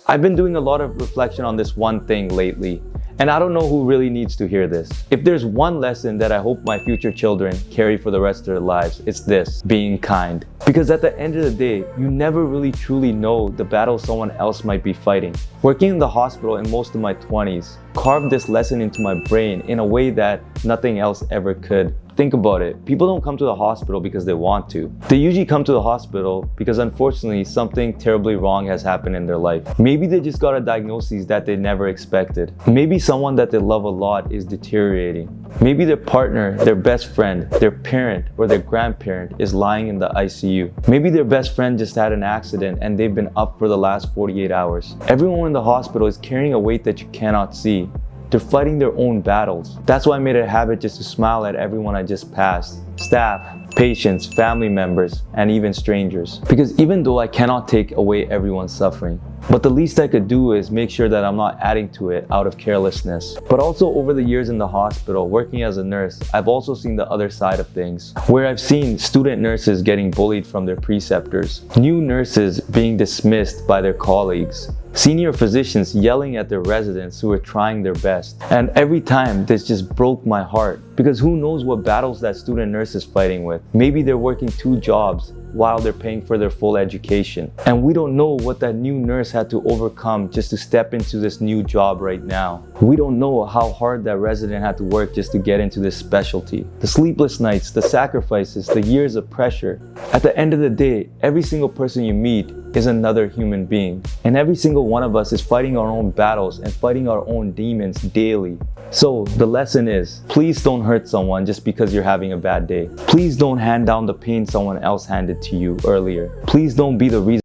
I've been doing a lot of reflection on this one thing lately, and I don't know who really needs to hear this. If there's one lesson that I hope my future children carry for the rest of their lives, it's this: being kind. Because at the end of the day, you never really truly know the battle someone else might be fighting. Working in the hospital in most of my 20s carved this lesson into my brain in a way that nothing else ever could. Think about it. People don't come to the hospital because they want to. They usually come to the hospital because unfortunately something terribly wrong has happened in their life. Maybe they just got a diagnosis that they never expected. Maybe someone that they love a lot is deteriorating. Maybe their partner, their best friend, their parent, or their grandparent is lying in the ICU. Maybe their best friend just had an accident and they've been up for the last 48 hours. Everyone in the hospital is carrying a weight that you cannot see. They're fighting their own battles. That's why I made it a habit just to smile at everyone I just passed. Staff, patients, family members, and even strangers. Because even though I cannot take away everyone's suffering, but the least I could do is make sure that I'm not adding to it out of carelessness. But also over the years in the hospital, working as a nurse, I've also seen the other side of things, where I've seen student nurses getting bullied from their preceptors, new nurses being dismissed by their colleagues, senior physicians yelling at their residents who are trying their best. And every time this just broke my heart, because who knows what battles that student nurse is fighting with. Maybe they're working 2 jobs while they're paying for their full education. And we don't know what that new nurse had to overcome just to step into this new job right now. We don't know how hard that resident had to work just to get into this specialty. The sleepless nights, the sacrifices, the years of pressure. At the end of the day, every single person you meet is another human being. And every single one of us is fighting our own battles and fighting our own demons daily. So the lesson is, please don't hurt someone just because you're having a bad day. Please don't hand down the pain someone else handed to you earlier. Please don't be the reason